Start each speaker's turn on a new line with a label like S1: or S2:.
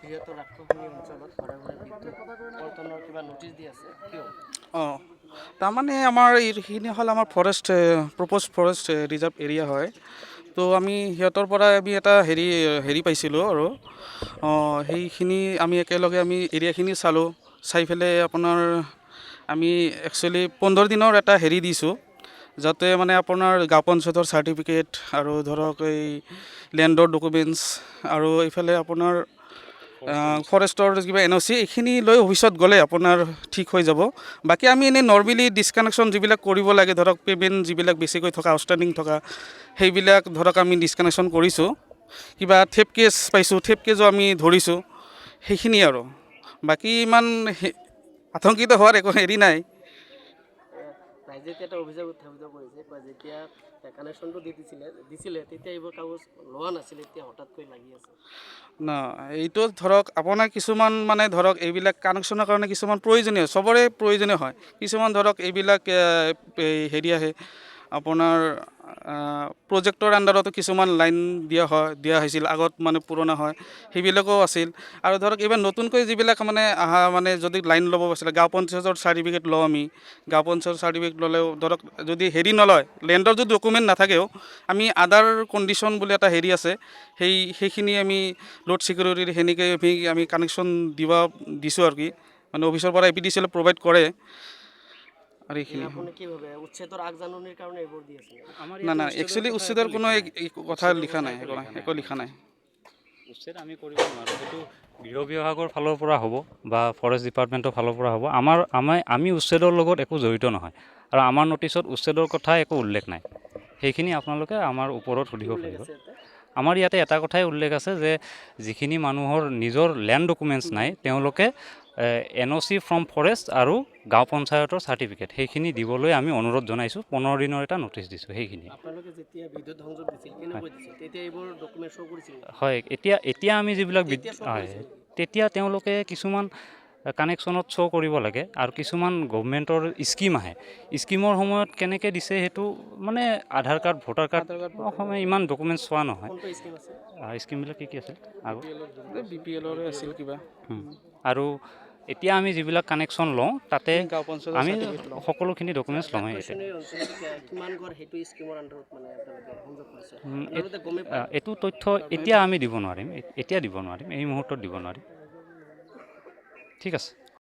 S1: বৃহত্তৰ ৰাক্ষসনী অঞ্চলত ঘৰে ঘৰে বিদ্যুৎ কৰ্তনৰ কিবা নটিচ দি আছে কিয়?
S2: অঁ তাৰমানে আমাৰ এইখিনি হ'ল আমাৰ forest propose forest reserve area হয়। তো আমি সিহঁতৰ পৰা আমি এটা হেৰি পাইছিলোঁ আৰু সেইখিনি আমি একেলগে আমি এৰিয়াখিনি চালোঁ। চাই পেলাই আপোনাৰ আমি একচুৱেলি 15 দিনৰ এটা হেৰি দিছোঁ, যাতে মানে আপোনাৰ গাঁও পঞ্চায়তৰ চাৰ্টিফিকেট আৰু ধৰক এই লেণ্ডৰ ডকুমেণ্টছ আৰু এইফালে আপোনাৰ ফৰেষ্টৰ কিবা NOC এইখিনি লৈ অফিচত গ'লে আপোনাৰ ঠিক হৈ যাব। বাকী আমি এনেই নৰ্মেলি ডিছকানেকশ্যন যিবিলাক কৰিব লাগে, ধৰক পে'মেণ্ট যিবিলাক বেছিকৈ থকা আউটষ্টেণ্ডিং থকা সেইবিলাক ধৰক আমি ডিছকানেকশ্যন কৰিছোঁ। কিবা থেপ কেছ পাইছোঁ, থেপ কেছো আমি ধৰিছোঁ, সেইখিনিয়ে আৰু বাকী ইমান আতংকিত হোৱাৰ একো হেৰি নাই।
S1: ৰাইজে এতিয়া এটা অভিযোগ উত্থাপিত কৰিছে, যেতিয়া কানেকশ্যনটো দিছিলে তেতিয়া এইবোৰ কাগজ লোৱা নাছিলে, এতিয়া হঠাৎকৈ লাগি আছে।
S2: না এইটো ধৰক আপোনাৰ কিছুমান মানে ধৰক এইবিলাক কানেকশ্যনৰ কাৰণে কিছুমান প্ৰয়োজনীয়, চবৰে প্ৰয়োজনীয় হয়। কিছুমান ধৰক এইবিলাক হেৰি আহে আপোনাৰ প্ৰজেক্টৰ আণ্ডাৰতো কিছুমান লাইন দিয়া হৈছিল আগত, মানে পুৰণা হয় সেইবিলাকো আছিল। আৰু ধৰক এইবাৰ নতুনকৈ যিবিলাক মানে মানে যদি লাইন ল'ব গৈছিলে, গাঁও পঞ্চায়তৰ চাৰ্টিফিকেট লওঁ আমি। গাঁও পঞ্চায়তৰ চাৰ্টিফিকেট ল'লেও ধৰক যদি হেৰি নলয়, লেণ্ডৰ যদি ডকুমেণ্ট নাথাকেও আমি আদাৰ কণ্ডিশ্যন বুলি এটা হেৰি আছে, সেইখিনি আমি লোড ছিকিউৰিটিৰ সেনেকৈ আমি কানেকশ্যন দিছোঁ আৰু কি, মানে অফিচৰ পৰা APDCL প্ৰভাইড কৰে। আৰু এইখিনি
S1: আপুনি কি ভাবে উচ্ছেদৰ আগজাননীৰ কাৰণে এইবোৰ দি আছে?
S2: না একচুৱেলি উচ্ছেদৰ কোনো কথা লিখা নাই, একো লিখা নাই।
S3: উচ্ছেদ আমি কৰিব নোৱাৰোঁ, সেইটো গৃহ বিভাগৰ ফালৰ পৰা হ'ব বা ফৰেষ্ট ডিপাৰ্টমেণ্টৰ ফালৰ পৰা হ'ব। আমি উচ্ছেদৰ লগত একো জড়িত নহয়, আৰু আমাৰ নটিচত উচ্ছেদৰ কথা একো উল্লেখ নাই। সেইখিনি আপোনালোকে আমাৰ ওপৰত সুধিব পাৰিব। আমাৰ ইয়াতে এটা কথাই উল্লেখ আছে যে যিখিনি মানুহৰ নিজৰ লেণ্ড ডকুমেণ্টছ নাই, তেওঁলোকে NOC ফ্ৰম ফৰেষ্ট আৰু গাঁও পঞ্চায়তৰ চাৰ্টিফিকেট সেইখিনি দিবলৈ আমি অনুৰোধ জনাইছোঁ। 15 দিনৰ এটা নটিচ দিছোঁ। সেইখিনি
S1: আপোনালোকে যেতিয়া বিদ্যুৎ সংযোগ দিছিল, কেনেকৈ দিছিল? তেতিয়া এইবোৰ ডকুমেণ্ট শ্ব' কৰিছিল?
S3: হয়, এতিয়া আমি যিবিলাক তেতিয়া তেওঁলোকে কিছুমান কানেকশ্যনত শ্ব' কৰিব লাগে, আৰু কিছুমান গভমেণ্টৰ স্কিম আহে, স্কিমৰ সময়ত কেনেকৈ দিছে সেইটো মানে আধাৰ কাৰ্ড, ভোটাৰ কাৰ্ড সময় ইমান ডকুমেণ্টছ চোৱা নহয়। স্কিমবিলাক কি আছিল আৰু
S2: BPL আছিল কিবা।
S3: আৰু এতিয়া আমি যিবিলাক কানেকশ্যন লওঁ তাতে
S2: গাঁও পঞ্চায়তৰ
S3: আমি
S2: চাৰ্টিফিকেট লওঁ।
S3: সকলোখিনি ডকুমেণ্টছ লওঁৱেই। এইটো তথ্য এতিয়া আমি দিব নোৱাৰিম, এই মুহূৰ্তত দিব নোৱাৰিম। ঠিক আছে।